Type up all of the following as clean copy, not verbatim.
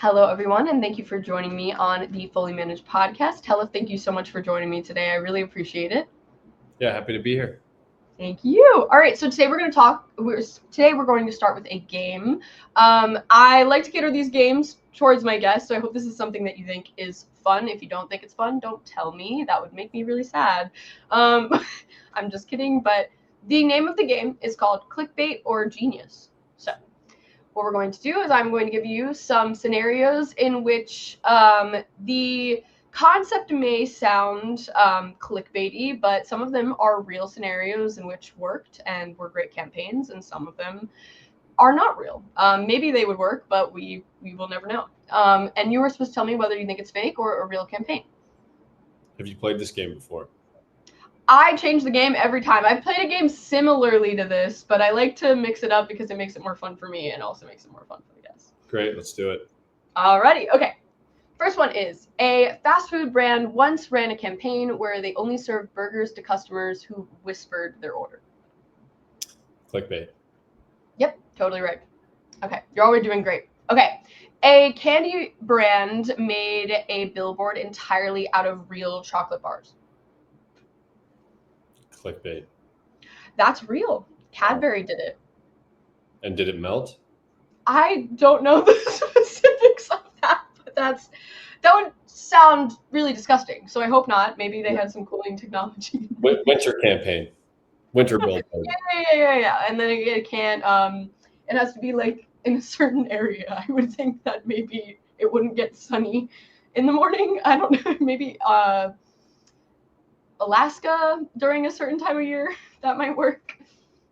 Hello, everyone, and thank you for joining me on the Fully Managed podcast. Tellef, thank you so much for joining me today. I really appreciate it. Yeah, happy to be here. Thank you. All right, so today we're going to start with a game. I like to cater these games towards my guests, so I hope this is something that you think is fun. If you don't think it's fun, don't tell me. That would make me really sad. I'm just kidding, but the name of the game is called Clickbait or Genius. So what we're going to do is I'm going to give you some scenarios in which the concept may sound clickbaity, but some of them are real scenarios in which worked and were great campaigns, and some of them are not real. Maybe they would work, but we will never know. And you were supposed to tell me whether you think it's fake or a real campaign. Have you played this game before? I change the game every time. I've played a game similarly to this, but I like to mix it up because it makes it more fun for me and also makes it more fun for the guests. Great, let's do it. Alrighty, okay. First one is, a fast food brand once ran a campaign where they only served burgers to customers who whispered their order. Clickbait. Yep, totally right. Okay, you're already doing great. Okay, a candy brand made a billboard entirely out of real chocolate bars. Clickbait. That's real. Cadbury did it. And did it melt? I don't know the specifics of that, but that would sound really disgusting. So I hope not. Maybe they had some cooling technology. Winter campaign. Winter billboard. Yeah. And then it can't. It has to be like in a certain area. I would think that maybe it wouldn't get sunny in the morning. I don't know. Maybe Alaska during a certain time of year. That might work.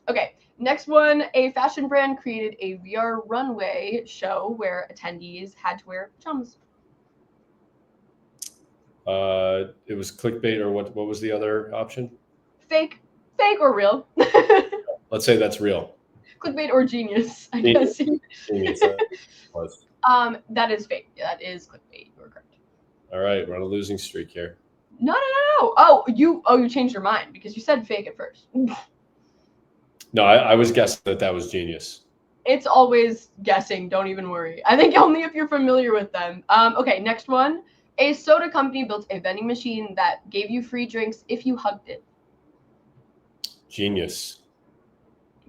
Okay. Next one, a fashion brand created a VR runway show where attendees had to wear pajamas. It was clickbait, or what was the other option? Fake or real? Let's say that's real. Clickbait or genius, I guess. Genius. That is fake. That is clickbait. You're correct. All right, we're on a losing streak here. No. Oh, you changed your mind because you said fake at first. No, I was guessing that was genius. It's always guessing. Don't even worry. I think only if you're familiar with them. Okay, next one. A soda company built a vending machine that gave you free drinks if you hugged it. Genius.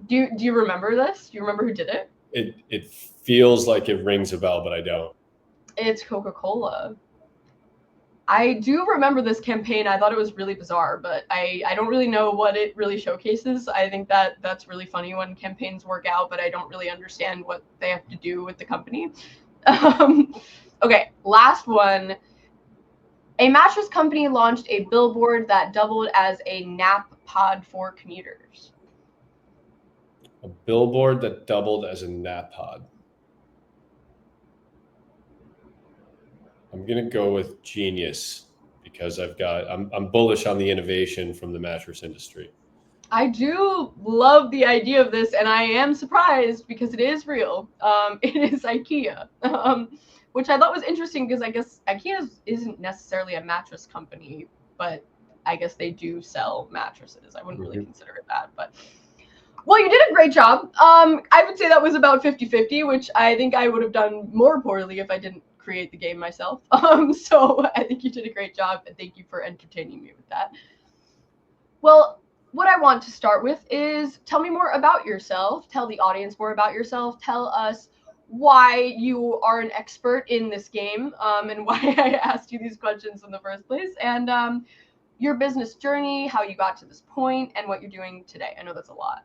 Do you remember this? Do you remember who did it? It feels like it rings a bell, but I don't. It's Coca-Cola. I do remember this campaign. I thought it was really bizarre, but I don't really know what it really showcases. I think that's really funny when campaigns work out, but I don't really understand what they have to do with the company. Okay, last one. A mattress company launched a billboard that doubled as a nap pod for commuters. A billboard that doubled as a nap pod. I'm going to go with genius because I'm bullish on the innovation from the mattress industry. I do love the idea of this, and I am surprised because it is real. It is IKEA, which I thought was interesting because I guess IKEA isn't necessarily a mattress company, but I guess they do sell mattresses. I wouldn't really consider it that, but well, you did a great job. I would say that was about 50-50, which I think I would have done more poorly if I didn't create the game myself. So I think you did a great job, and thank you for entertaining me with that. Well, what I want to start with is tell me more about yourself. Tell the audience more about yourself. Tell us why you are an expert in this game, and why I asked you these questions in the first place, and your business journey, how you got to this point, and what you're doing today. I know that's a lot.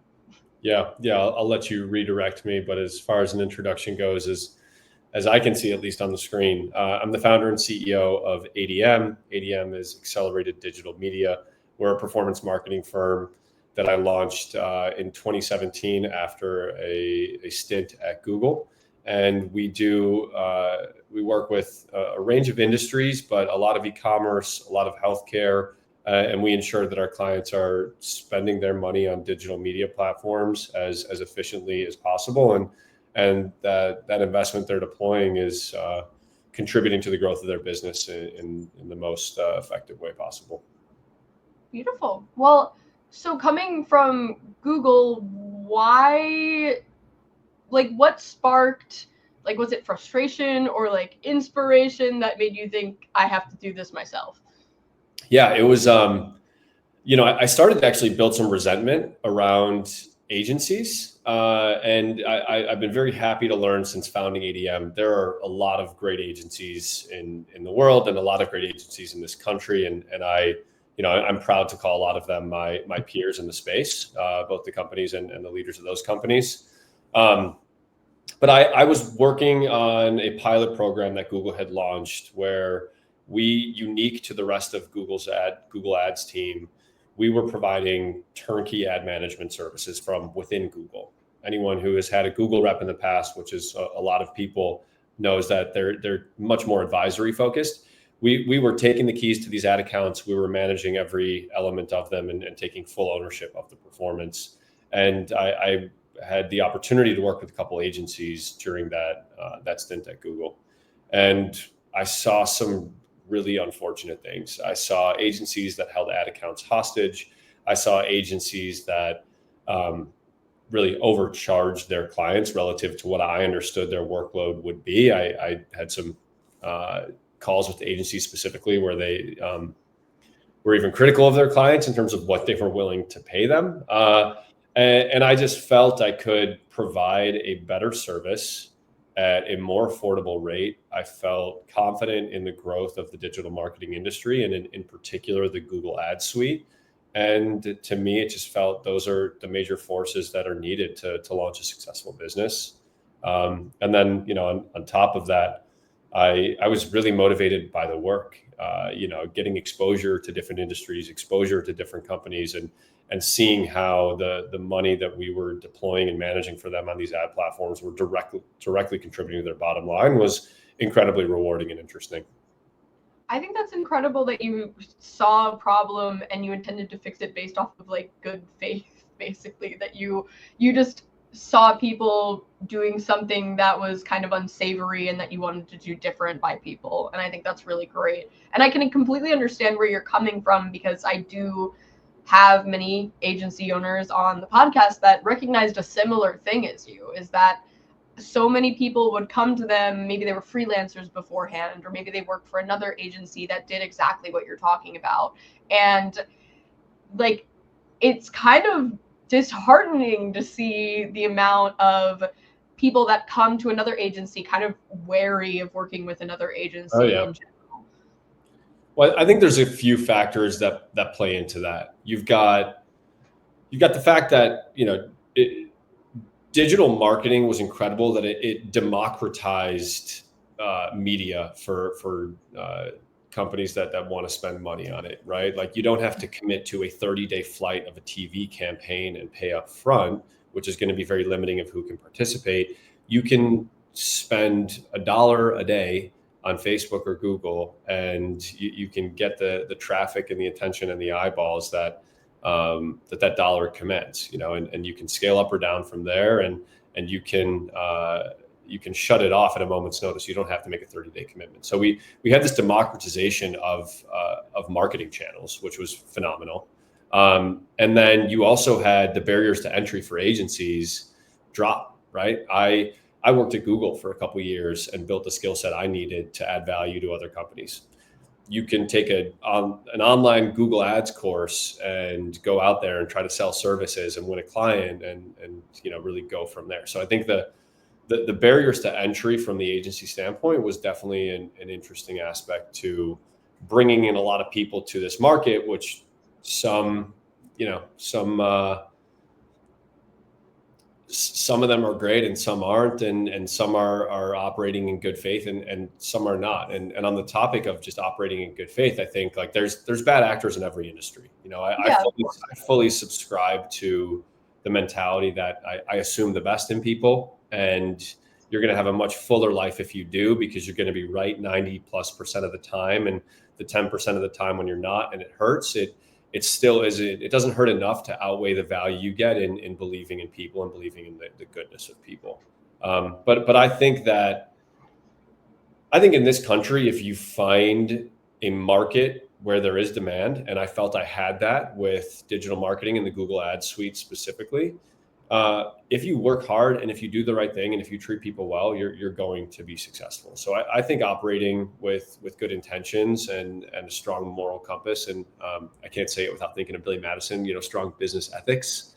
Yeah. I'll let you redirect me, but as far as an introduction goes, as I can see, at least on the screen, I'm the founder and CEO of ADM. ADM is Accelerated Digital Media. We're a performance marketing firm that I launched in 2017 after a stint at Google. And we work with a range of industries, but a lot of e-commerce, a lot of healthcare, and we ensure that our clients are spending their money on digital media platforms as efficiently as possible. And that investment they're deploying is contributing to the growth of their business in the most effective way possible. Beautiful. Well, so coming from Google, what sparked Like, was it frustration or like inspiration that made you think I have to do this myself? Yeah, it was, I started to actually build some resentment around agencies. I've been very happy to learn since founding ADM, there are a lot of great agencies in the world and a lot of great agencies in this country. I'm proud to call a lot of them my peers in the space, both the companies and the leaders of those companies. But I was working on a pilot program that Google had launched where we, unique to the rest of Google Ads team, we were providing turnkey ad management services from within Google. Anyone who has had a Google rep in the past, which is a lot of people, knows that they're much more advisory focused. We were taking the keys to these ad accounts. We were managing every element of them and taking full ownership of the performance. And I had the opportunity to work with a couple agencies during that stint at Google. And I saw some really unfortunate things. I saw agencies that held ad accounts hostage. I saw agencies that really overcharged their clients relative to what I understood their workload would be. I had some calls with the agencies specifically where they were even critical of their clients in terms of what they were willing to pay them. And I just felt I could provide a better service at a more affordable rate. I felt confident in the growth of the digital marketing industry and in particular, the Google Ads suite. And to me, it just felt those are the major forces that are needed to launch a successful business. And then, on top of that, I was really motivated by the work, getting exposure to different industries, exposure to different companies, and seeing how the money that we were deploying and managing for them on these ad platforms were directly contributing to their bottom line was incredibly rewarding and interesting. I think that's incredible that you saw a problem and you intended to fix it based off of like good faith, basically, that you just saw people doing something that was kind of unsavory and that you wanted to do different by people. And I think that's really great. And I can completely understand where you're coming from, because I do have many agency owners on the podcast that recognized a similar thing as you, is that so many people would come to them, maybe they were freelancers beforehand, or maybe they worked for another agency that did exactly what you're talking about. And like, it's kind of disheartening to see the amount of people that come to another agency kind of wary of working with another agency. Oh, yeah. In general. Well, I think there's a few factors that play into that. You've got the fact that, digital marketing was incredible, that it democratized media for companies that want to spend money on it, right? Like, you don't have to commit to a 30-day flight of a TV campaign and pay up front, which is going to be very limiting of who can participate. You can spend $1 a day on Facebook or Google, and you can get the traffic and the attention and the eyeballs that dollar commands, and you can scale up or down from there, and you can shut it off at a moment's notice. You don't have to make a 30-day commitment. So we had this democratization of marketing channels, which was phenomenal. And then you also had the barriers to entry for agencies drop, right? I worked at Google for a couple of years and built the skill set I needed to add value to other companies. You can take an online Google Ads course and go out there and try to sell services and win a client and really go from there. So I think the barriers to entry from the agency standpoint was definitely an interesting aspect to bringing in a lot of people to this market, which some of them are great and some aren't, and some are operating in good faith and some are not. And on the topic of just operating in good faith, I think like there's bad actors in every industry. I fully subscribe to the mentality that I assume the best in people, and you're going to have a much fuller life if you do, because you're going to be right 90+% of the time, and the 10% of the time when you're not and it hurts, it still isn't. It doesn't hurt enough to outweigh the value you get in believing in people and believing in the goodness of people. But I think in this country, if you find a market where there is demand, and I felt I had that with digital marketing and the Google Ads suite specifically, if you work hard and if you do the right thing and if you treat people well, you're going to be successful. So I think operating with good intentions and a strong moral compass, and I can't say it without thinking of Billy Madison, strong business ethics,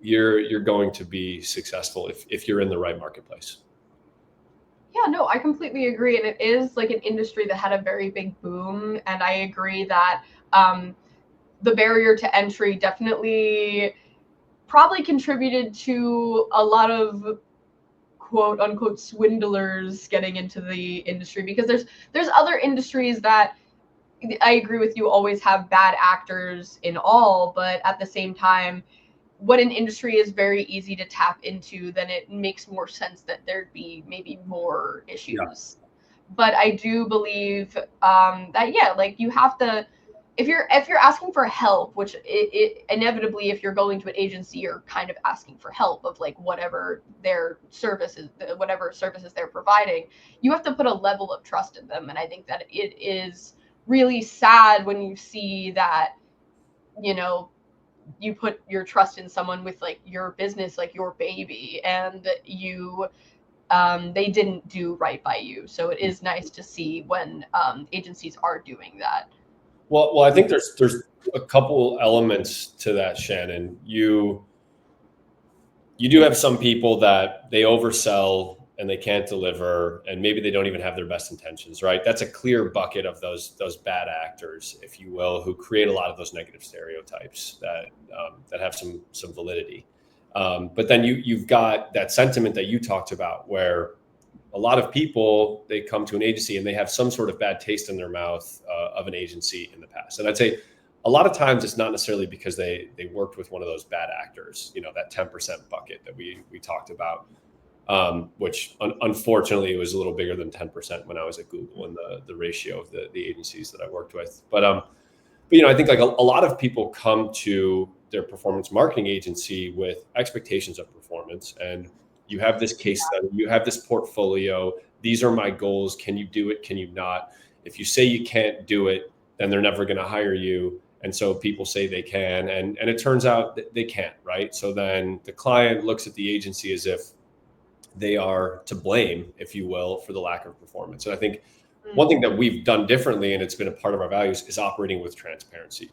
you're going to be successful if you're in the right marketplace. Yeah, no, I completely agree. And it is like an industry that had a very big boom. And I agree that the barrier to entry definitely probably contributed to a lot of quote unquote swindlers getting into the industry, because there's other industries that I agree with you always have bad actors in all, but at the same time, when an industry is very easy to tap into, then it makes more sense that there'd be maybe more issues. But I do believe that yeah, like you have to, if you're asking for help, which it inevitably, if you're going to an agency, you're kind of asking for help of like whatever their services, whatever services they're providing, you have to put a level of trust in them. And I think that it is really sad when you see that, you know, you put your trust in someone with like your business, like your baby, and you they didn't do right by you. So it is nice to see when agencies are doing that. Well, I think there's a couple elements to that, Shannon. You do have some people that they oversell and they can't deliver, and maybe they don't even have their best intentions, right? That's a clear bucket of those bad actors, if you will, who create a lot of those negative stereotypes that have some validity. But then you've got that sentiment that you talked about, where a lot of people, they come to an agency and they have some sort of bad taste in their mouth of an agency in the past. And I'd say a lot of times it's not necessarily because they worked with one of those bad actors, that 10% bucket that we talked about, which unfortunately was a little bigger than 10% when I was at Google, and the ratio of the agencies that I worked with. But I think like a lot of people come to their performance marketing agency with expectations of performance, and you have this case study, you have this portfolio. These are my goals. Can you do it? Can you not? If you say you can't do it, then they're never going to hire you. And so people say they can, and it turns out that they can't, right? So then the client looks at the agency as if they are to blame, if you will, for the lack of performance. And I think one thing that we've done differently, and it's been a part of our values, is operating with transparency.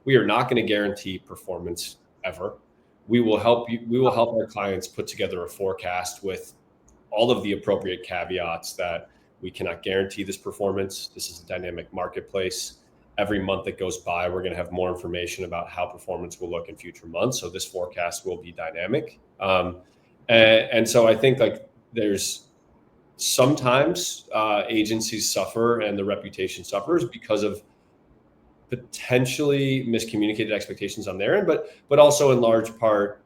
We are not going to guarantee performance ever. We will help you. We will help our clients put together a forecast with all of the appropriate caveats that we cannot guarantee this performance. This is a dynamic marketplace. Every month that goes by, we're going to have more information about how performance will look in future months. So this forecast will be dynamic. And so I think like there's sometimes agencies suffer and the reputation suffers because of potentially miscommunicated expectations on their end, but also in large part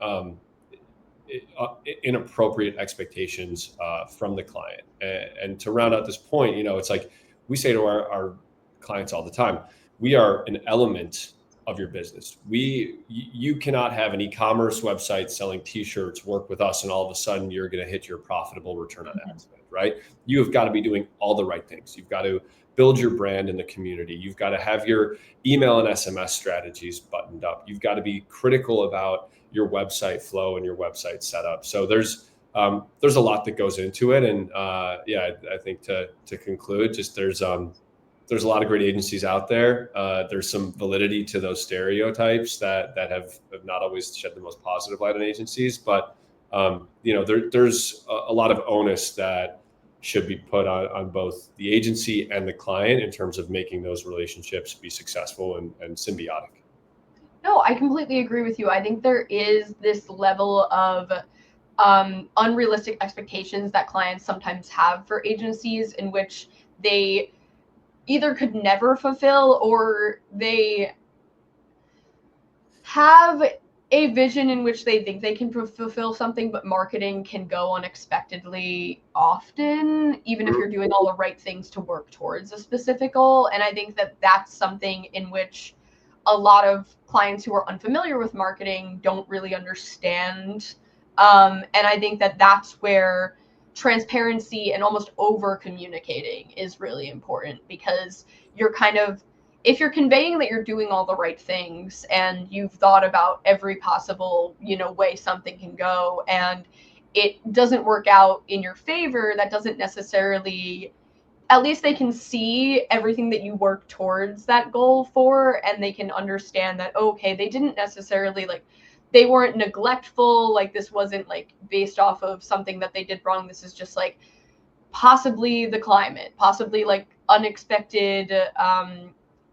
inappropriate expectations from the client. And to round out this point, it's like we say to our clients all the time, we are an element of your business. You cannot have an e-commerce website selling t-shirts, work with us, and all of a sudden you're going to hit your profitable return on ad spend, right? You have got to be doing all the right things. You've got to build your brand in the community. You've got to have your email and SMS strategies buttoned up. You've got to be critical about your website flow and your website setup. So there's a lot that goes into it. And I think to conclude, just there's a lot of great agencies out there. There's some validity to those stereotypes that have not always shed the most positive light on agencies, but there's a lot of onus that should be put on both the agency and the client in terms of making those relationships be successful and symbiotic. No, I completely agree with you. I think there is this level of unrealistic expectations that clients sometimes have for agencies, in which they either could never fulfill, or they have a vision in which they think they can fulfill something, but marketing can go unexpectedly often, even if you're doing all the right things to work towards a specific goal. And I think that that's something in which a lot of clients who are unfamiliar with marketing don't really understand. And I think that that's where transparency and almost over communicating is really important, because you're kind of if you're conveying that you're doing all the right things and you've thought about every possible, way something can go, and it doesn't work out in your favor, that doesn't necessarily, at least they can see everything that you work towards that goal for, and they can understand that, okay, they didn't necessarily, like, they weren't neglectful, like this wasn't like based off of something that they did wrong. This is just like possibly the climate, possibly like unexpected,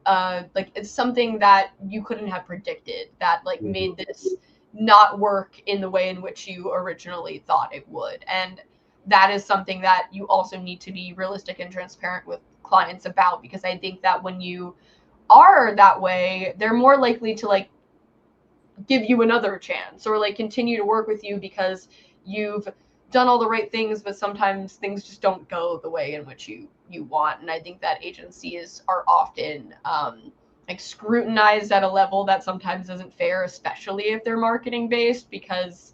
like it's something that you couldn't have predicted that like made this not work in the way in which you originally thought it would. And that is something that you also need to be realistic and transparent with clients about, because I think that when you are that way, they're more likely to like give you another chance or like continue to work with you because you've done all the right things, but sometimes things just don't go the way in which you want. And I think that agencies are often like scrutinized at a level that sometimes isn't fair, especially if they're marketing based, because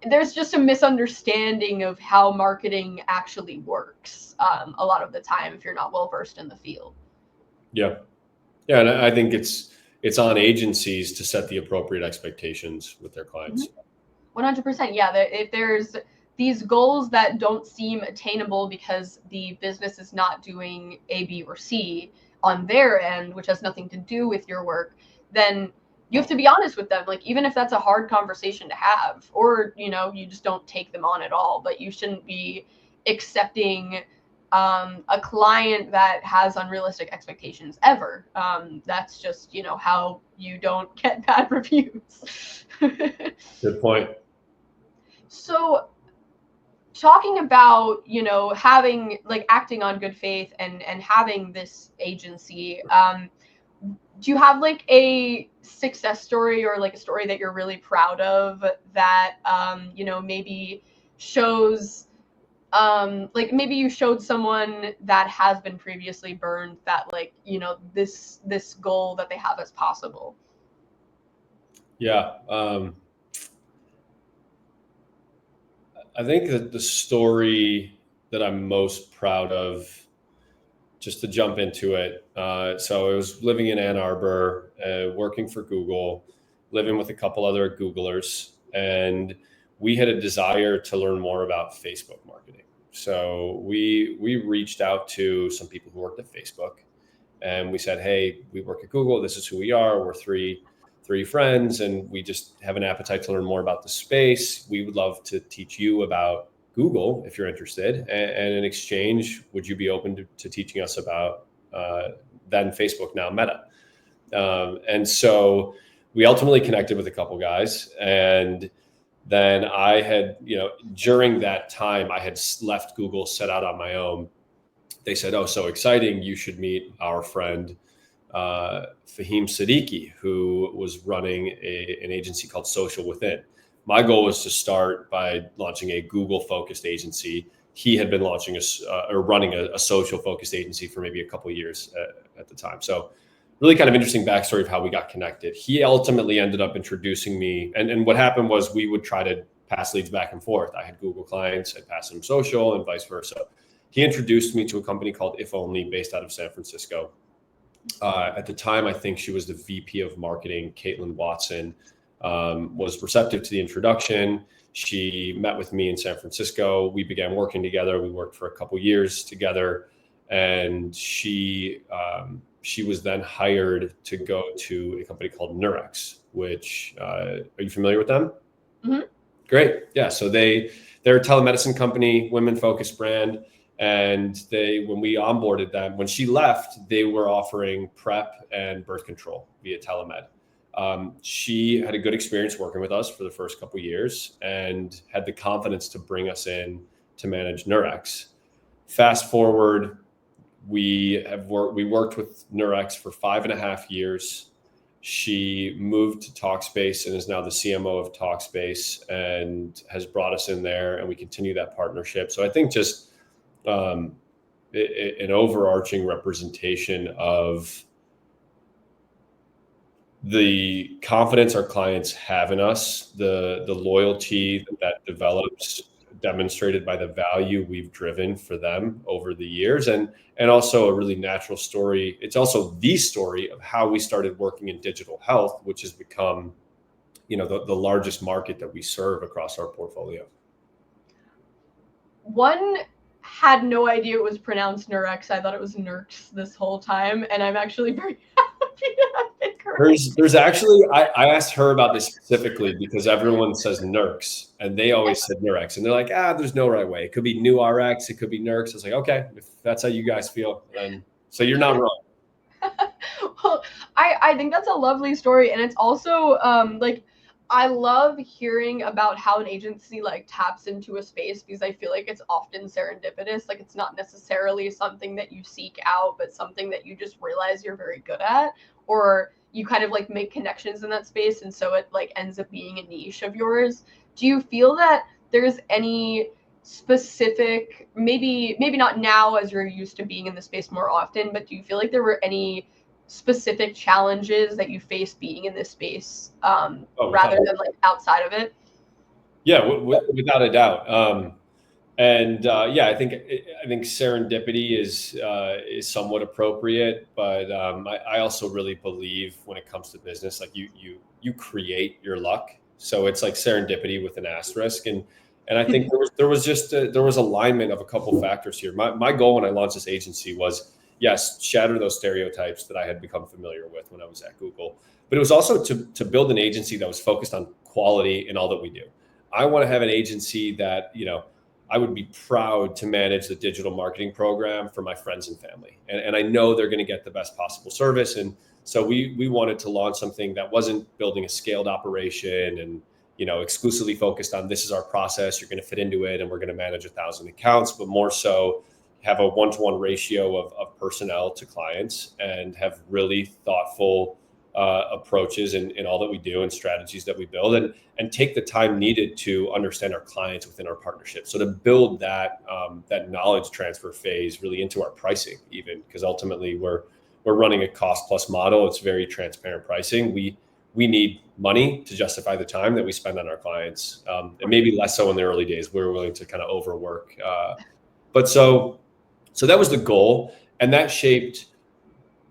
there's just a misunderstanding of how marketing actually works a lot of the time if you're not well versed in the field. Yeah. Yeah. And I think it's on agencies to set the appropriate expectations with their clients. 100%. Yeah. If there's these goals that don't seem attainable because the business is not doing A, B, or C on their end, which has nothing to do with your work, then you have to be honest with them. Like, even if that's a hard conversation to have, or, you just don't take them on at all, but you shouldn't be accepting a client that has unrealistic expectations ever. That's just, how you don't get bad reviews. Good point. So, talking about, having like acting on good faith and having this agency, do you have like a success story or like a story that you're really proud of that maybe shows, like maybe you showed someone that has been previously burned that like, this goal that they have is possible? Yeah. I think that the story that I'm most proud of, just to jump into it. So I was living in Ann Arbor, working for Google, living with a couple other Googlers, and we had a desire to learn more about Facebook marketing. So we reached out to some people who worked at Facebook, and we said, "Hey, we work at Google. This is who we are. We're three friends, and we just have an appetite to learn more about the space. We would love to teach you about Google if you're interested. And in exchange, would you be open to teaching us about then Facebook, now Meta?" And so we ultimately connected with a couple guys. And then I had, during that time, I had left Google, set out on my own. They said, "Oh, so exciting. You should meet our friend, Fahim Siddiqui, who was running an agency called Social Within." My goal was to start by launching a Google-focused agency. He had been launching or running a social-focused agency for maybe a couple of years at the time. So really kind of interesting backstory of how we got connected. He ultimately ended up introducing me. And what happened was we would try to pass leads back and forth. I had Google clients, I'd pass them social, and vice versa. He introduced me to a company called If Only, based out of San Francisco. At the time, I think she was the VP of marketing, Caitlin Watson, was receptive to the introduction. She met with me in San Francisco. We began working together. We worked for a couple years together, and she was then hired to go to a company called Nurex, which are you familiar with them? Mm-hmm. Great. Yeah. So they're a telemedicine company, women-focused brand. And when we onboarded them, when she left, they were offering PrEP and birth control via telemed. She had a good experience working with us for the first couple of years and had the confidence to bring us in to manage Nurex. Fast forward, we worked with Nurex for 5.5 years. She moved to Talkspace and is now the CMO of Talkspace and has brought us in there, and we continue that partnership. So I think just an overarching representation of the confidence our clients have in us, the loyalty that develops demonstrated by the value we've driven for them over the years, and also a really natural story. It's also the story of how we started working in digital health, which has become, the largest market that we serve across our portfolio. One had no idea it was pronounced Nurex. I thought it was Nurx this whole time, and I'm actually very happy to have it correct. There's actually, I asked her about this specifically because everyone says Nurx, and they always said Nurex, and they're like, there's no right way. It could be New RX, it could be Nurx. I was like, okay, if that's how you guys feel, then so you're not wrong. Well, I think that's a lovely story, and it's also I love hearing about how an agency like taps into a space, because I feel like it's often serendipitous. Like, it's not necessarily something that you seek out, but something that you just realize you're very good at, or you kind of like make connections in that space, and so it like ends up being a niche of yours. Do you feel that there's any specific, maybe not now as you're used to being in the space more often, but do you feel like there were any specific challenges that you face being in this space, rather than like outside of it? Yeah, without a doubt. I think serendipity is somewhat appropriate, but I also really believe when it comes to business, like you create your luck. So it's like serendipity with an asterisk, and I think there was alignment of a couple factors here. My goal when I launched this agency was, yes, shatter those stereotypes that I had become familiar with when I was at Google, but it was also to build an agency that was focused on quality in all that we do. I want to have an agency that, I would be proud to manage the digital marketing program for my friends and family. And I know they're going to get the best possible service. And so we wanted to launch something that wasn't building a scaled operation and, exclusively focused on, this is our process, you're going to fit into it, and we're going to manage 1,000 accounts, but more so have a one-to-one ratio of personnel to clients, and have really thoughtful approaches in all that we do and strategies that we build, and take the time needed to understand our clients within our partnership. So to build that knowledge transfer phase really into our pricing, even because ultimately we're running a cost plus model. It's very transparent pricing. We need money to justify the time that we spend on our clients, and maybe less so in the early days. We were willing to kind of overwork, but so that was the goal, and that shaped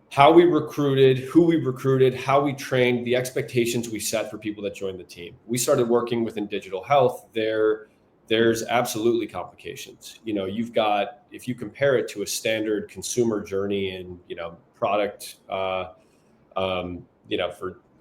how we recruited, who we recruited, how we trained, the expectations we set for people that joined the team. We started working within digital health. There's absolutely complications. You've got, if you compare it to a standard consumer journey in, product, for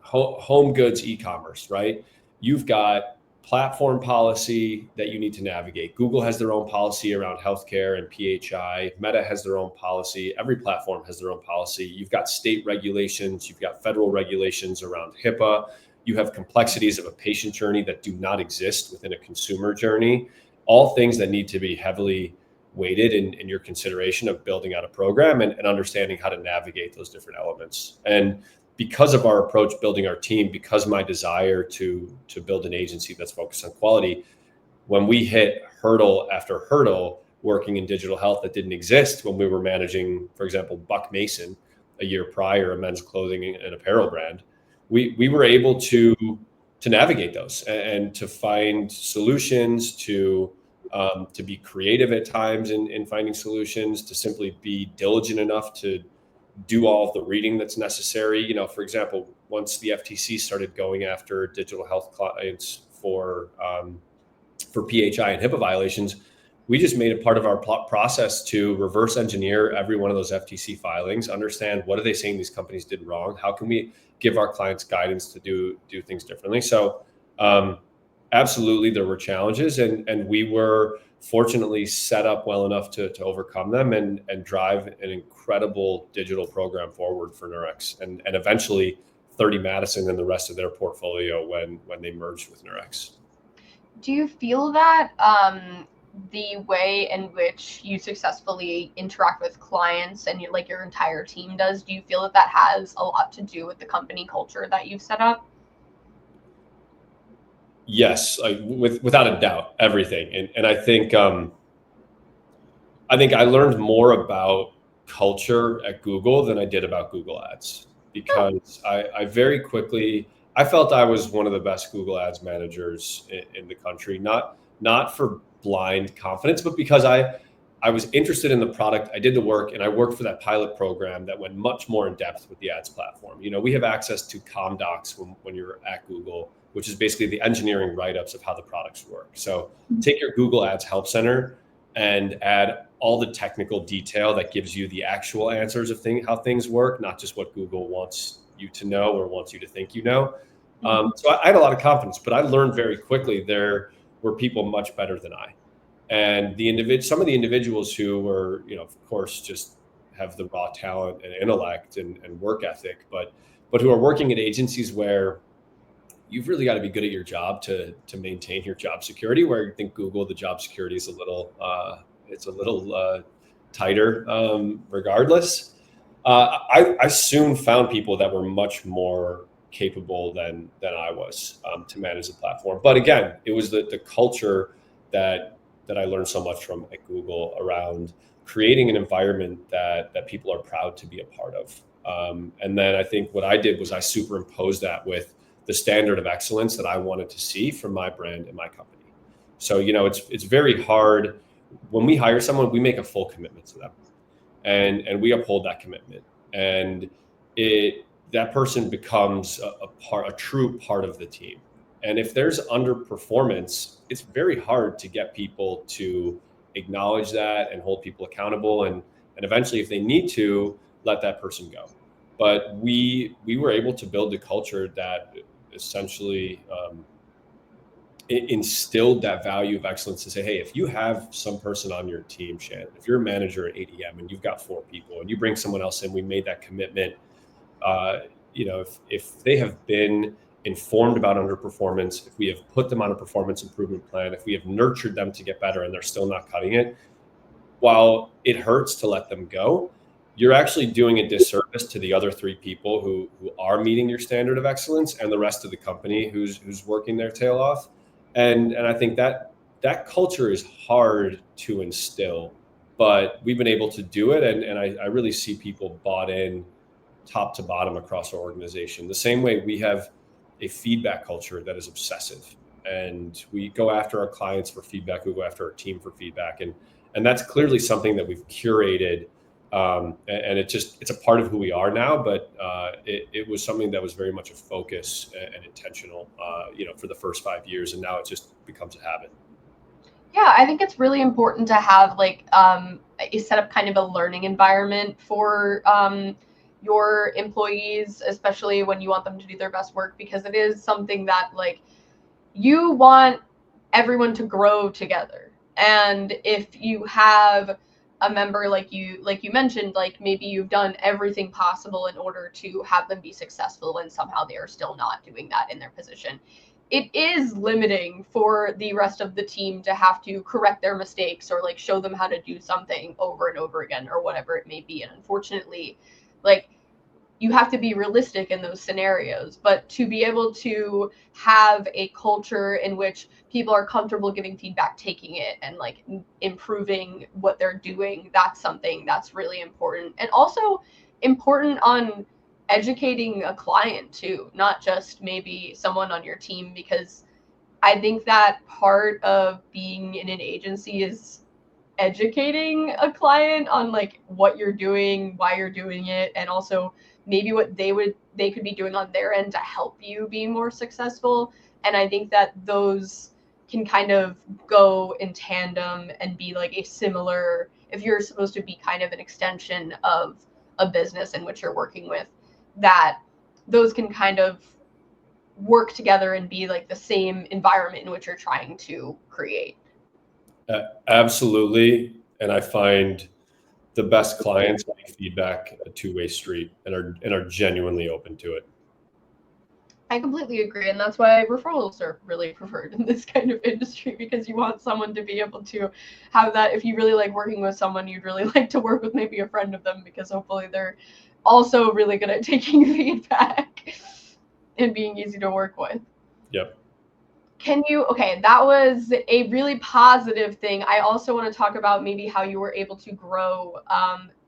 home goods e-commerce, right? You've got platform policy that you need to navigate. Google has their own policy around healthcare and PHI. Meta has their own policy. Every platform has their own policy. You've got state regulations. You've got federal regulations around HIPAA. You have complexities of a patient journey that do not exist within a consumer journey. All things that need to be heavily weighted in your consideration of building out a program and understanding how to navigate those different elements. And because of our approach, building our team, because my desire to build an agency that's focused on quality, when we hit hurdle after hurdle working in digital health that didn't exist when we were managing, for example, Buck Mason a year prior, a men's clothing and apparel brand, we were able to navigate those and to find solutions, to be creative at times in finding solutions, to simply be diligent enough to do all of the reading that's necessary. For example, once the FTC started going after digital health clients for PHI and HIPAA violations, we just made it part of our process to reverse engineer every one of those FTC filings, understand what are they saying these companies did wrong, how can we give our clients guidance to do things differently. So absolutely, there were challenges, and we were fortunately set up well enough to overcome them and drive an incredible digital program forward for Nurex, and eventually 30 Madison and the rest of their portfolio when they merged with Nurex. Do you feel that the way in which you successfully interact with clients and your entire team does, do you feel that has a lot to do with the company culture that you've set up? Yes, without a doubt, everything. And I think I learned more about culture at Google than I did about Google Ads, because I very quickly, I felt I was one of the best Google Ads managers in the country, not for blind confidence, but because I was interested in the product, I did the work, and I worked for that pilot program that went much more in depth with the ads platform. We have access to ComDocs when you're at Google, which is basically the engineering write-ups of how the products work. So take your Google Ads Help Center and add all the technical detail that gives you the actual answers of how things work, not just what Google wants you to know or wants you to think you know. So I had a lot of confidence, but I learned very quickly there were people much better than I. And some of the individuals who were, of course, just have the raw talent and intellect and work ethic, but who are working at agencies where you've really got to be good at your job to maintain your job security. Where you think Google, the job security is a little tighter, regardless. I soon found people that were much more capable than I was to manage the platform. But again, it was the culture that I learned so much from at Google around creating an environment that people are proud to be a part of. And then I think what I did was I superimposed that with the standard of excellence that I wanted to see from my brand and my company. So, it's very hard when we hire someone, we make a full commitment to them, and we uphold that commitment, and that person becomes a true part of the team. And if there's underperformance, it's very hard to get people to acknowledge that and hold people accountable, and eventually, if they need to, let that person go. But we were able to build a culture that essentially instilled that value of excellence to say, hey, if you have some person on your team, Shannon, if you're a manager at ADM and you've got 4 people and you bring someone else in, we made that commitment. If they have been informed about underperformance, if we have put them on a performance improvement plan, if we have nurtured them to get better and they're still not cutting it, while it hurts to let them go, you're actually doing a disservice to the other 3 people who are meeting your standard of excellence and the rest of the company who's working their tail off. And I think that culture is hard to instill, but we've been able to do it. And I really see people bought in top to bottom across our organization. The same way we have a feedback culture that is obsessive, and we go after our clients for feedback. We go after our team for feedback. And that's clearly something that we've curated. And it's a part of who we are now, but it was something that was very much a focus and intentional, for the first 5 years. And now it just becomes a habit. Yeah, I think it's really important to have a set up kind of a learning environment for your employees, especially when you want them to do their best work, because it is something that you want everyone to grow together. And if you have a member like you mentioned, maybe you've done everything possible in order to have them be successful and somehow they are still not doing that in their position, it is limiting for the rest of the team to have to correct their mistakes or show them how to do something over and over again or whatever it may be. And unfortunately, you have to be realistic in those scenarios, but to be able to have a culture in which people are comfortable giving feedback, taking it, and improving what they're doing, that's something that's really important. And also important on educating a client too, not just maybe someone on your team, because I think that part of being in an agency is educating a client on what you're doing, why you're doing it, and also maybe what they could be doing on their end to help you be more successful. And I think that those can kind of go in tandem and be a similar, if you're supposed to be kind of an extension of a business in which you're working with, that those can kind of work together and be the same environment in which you're trying to create. Absolutely. And I find the best clients make feedback a 2-way street and are genuinely open to it. I completely agree, and that's why referrals are really preferred in this kind of industry, because you want someone to be able to have that. If you really like working with someone, you'd really like to work with maybe a friend of them, because hopefully they're also really good at taking feedback and being easy to work with. Yep. Okay, that was a really positive thing. I also want to talk about maybe how you were able to grow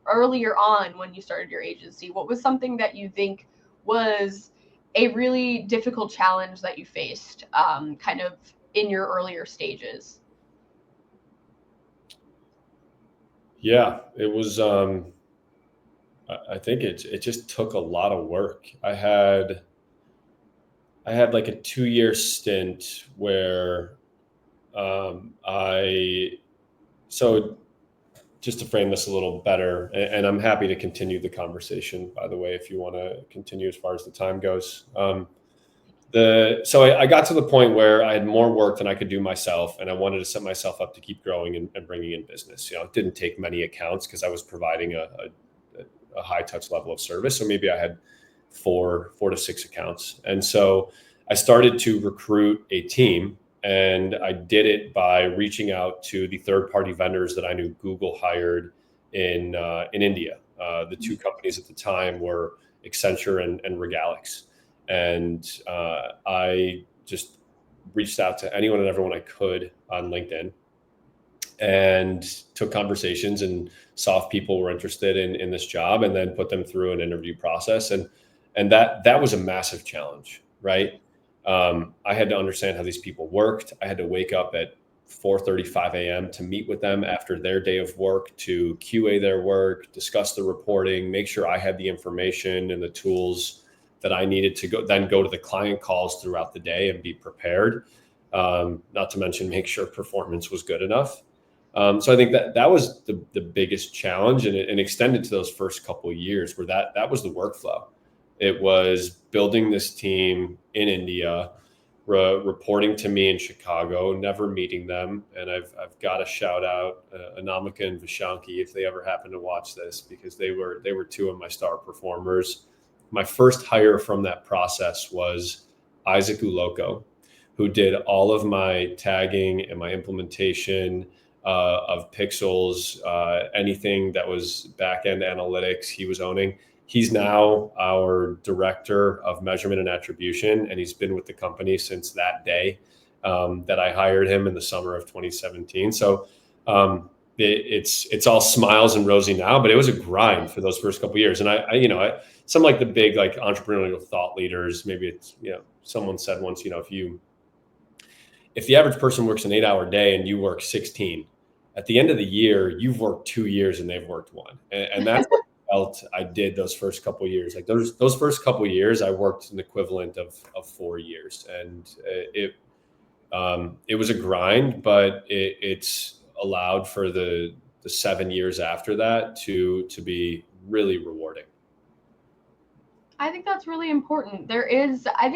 earlier on when you started your agency. What was something that you think was a really difficult challenge that you faced kind of in your earlier stages? Yeah, it was. I think it just took a lot of work. I had like a 2 year stint where I so just to frame this a little better, and I'm happy to continue the conversation, by the way, if you want to continue as far as the time goes. So I got to the point where I had more work than I could do myself, and I wanted to set myself up to keep growing and bringing in business. It didn't take many accounts because I was providing a high touch level of service. So maybe I had four to six accounts. And so I started to recruit a team, and I did it by reaching out to the third party vendors that I knew Google hired in India. The two companies at the time were Accenture and Regalix. And I just reached out to anyone and everyone I could on LinkedIn and took conversations and saw if people were interested in this job, and then put them through an interview process. And that was a massive challenge, right? I had to understand how these people worked. I had to wake up at 4:35 a.m. to meet with them after their day of work, to QA their work, discuss the reporting, make sure I had the information and the tools that I needed to go to the client calls throughout the day and be prepared. Not to mention make sure performance was good enough. So I think that was the biggest challenge, and it extended to those first couple of years where that was the workflow. It was building this team in India, reporting to me in Chicago, never meeting them. And I've got to shout out Anamika and Vishanki if they ever happen to watch this, because they were two of my star performers. My first hire from that process was Isaac Uloko, who did all of my tagging and my implementation of pixels, anything that was back-end analytics he was owning. He's now our director of measurement and attribution, and he's been with the company since that day that I hired him in the summer of 2017. So it's all smiles and rosy now, but it was a grind for those first couple of years. And I some like the big like entrepreneurial thought leaders, maybe it's someone said once, if the average person works an 8-hour day and you work 16, at the end of the year, you've worked 2 years and they've worked one. And that's what I felt I did those first couple of years. Like those first couple of years, I worked an equivalent of 4 years. And it was a grind, but it's allowed for the 7 years after that to be really rewarding. I think that's really important. I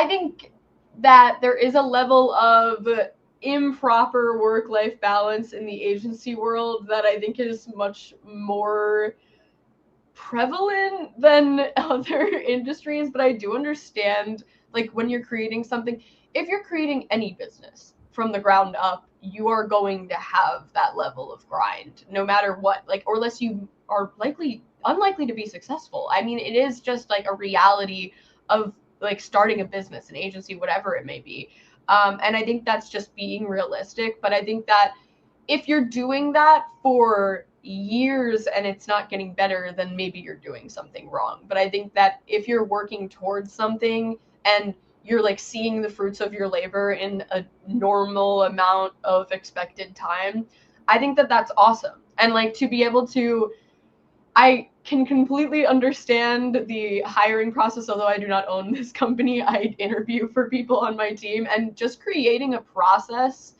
think that there is a level of improper work-life balance in the agency world that I think is much more prevalent than other industries. But I do understand, like, when you're creating something, if you're creating any business from the ground up, you are going to have that level of grind no matter what, like, or unless you are unlikely to be successful. I mean, it is just like a reality of like starting a business, an agency, whatever it may be. And I think that's just being realistic. But I think that if you're doing that for years and it's not getting better, then maybe you're doing something wrong. But I think that if you're working towards something and you're like seeing the fruits of your labor in a normal amount of expected time, I think that that's awesome. And like to be able to, I can completely understand the hiring process, although I do not own this company. I interview for people on my team, and just creating a process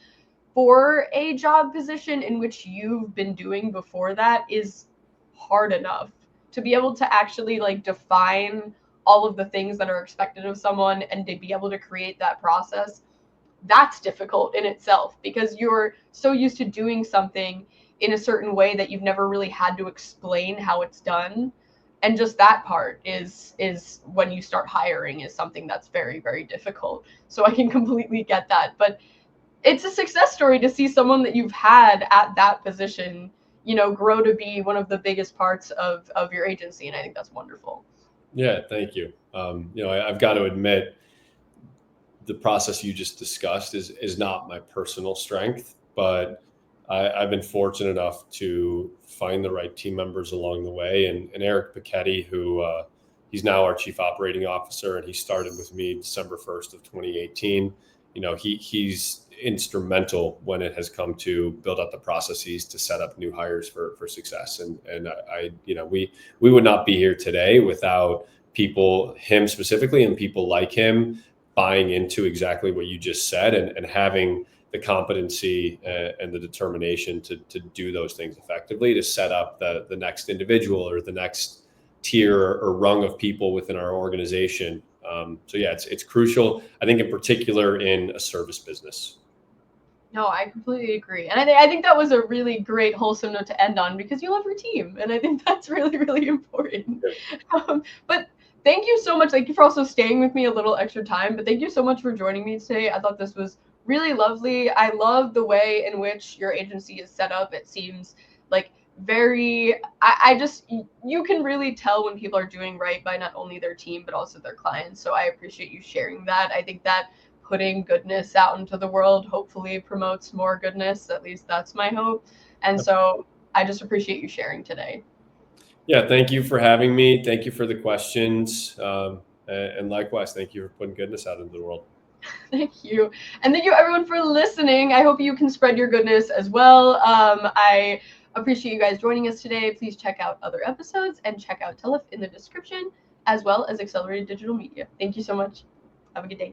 for a job position in which you've been doing before that is hard enough. To be able to actually like define all of the things that are expected of someone and to be able to create that process, that's difficult in itself, because you're so used to doing something in a certain way that you've never really had to explain how it's done. And just that part is when you start hiring is something that's very, very difficult. So I can completely get that. But it's a success story to see someone that you've had at that position, grow to be one of the biggest parts of your agency. And I think that's wonderful. Yeah, thank you. I've got to admit, the process you just discussed is not my personal strength, but I've been fortunate enough to find the right team members along the way. And Eric Piketty, who he's now our chief operating officer, and he started with me December 1st of 2018. he's instrumental when it has come to build up the processes to set up new hires for success. And we would not be here today without people, him specifically, and people like him buying into exactly what you just said, and having the competency and the determination to do those things effectively, to set up the next individual or the next tier or rung of people within our organization. So yeah, it's crucial, I think, in particular in a service business. No, I completely agree. And I think that was a really great, wholesome note to end on, because you love your team. And I think that's really, really important. But thank you so much. Thank you for also staying with me a little extra time. But thank you so much for joining me today. I thought this was really lovely. I love the way in which your agency is set up. It seems like I just, you can really tell when people are doing right by not only their team, but also their clients. So I appreciate you sharing that. I think that putting goodness out into the world hopefully promotes more goodness. At least that's my hope. And so I just appreciate you sharing today. Yeah, thank you for having me. Thank you for the questions. And likewise, thank you for putting goodness out into the world. Thank you. And thank you everyone for listening. I hope you can spread your goodness as well. I appreciate you guys joining us today. Please check out other episodes and check out Tellef in the description, as well as Accelerated Digital Media. Thank you so much. Have a good day.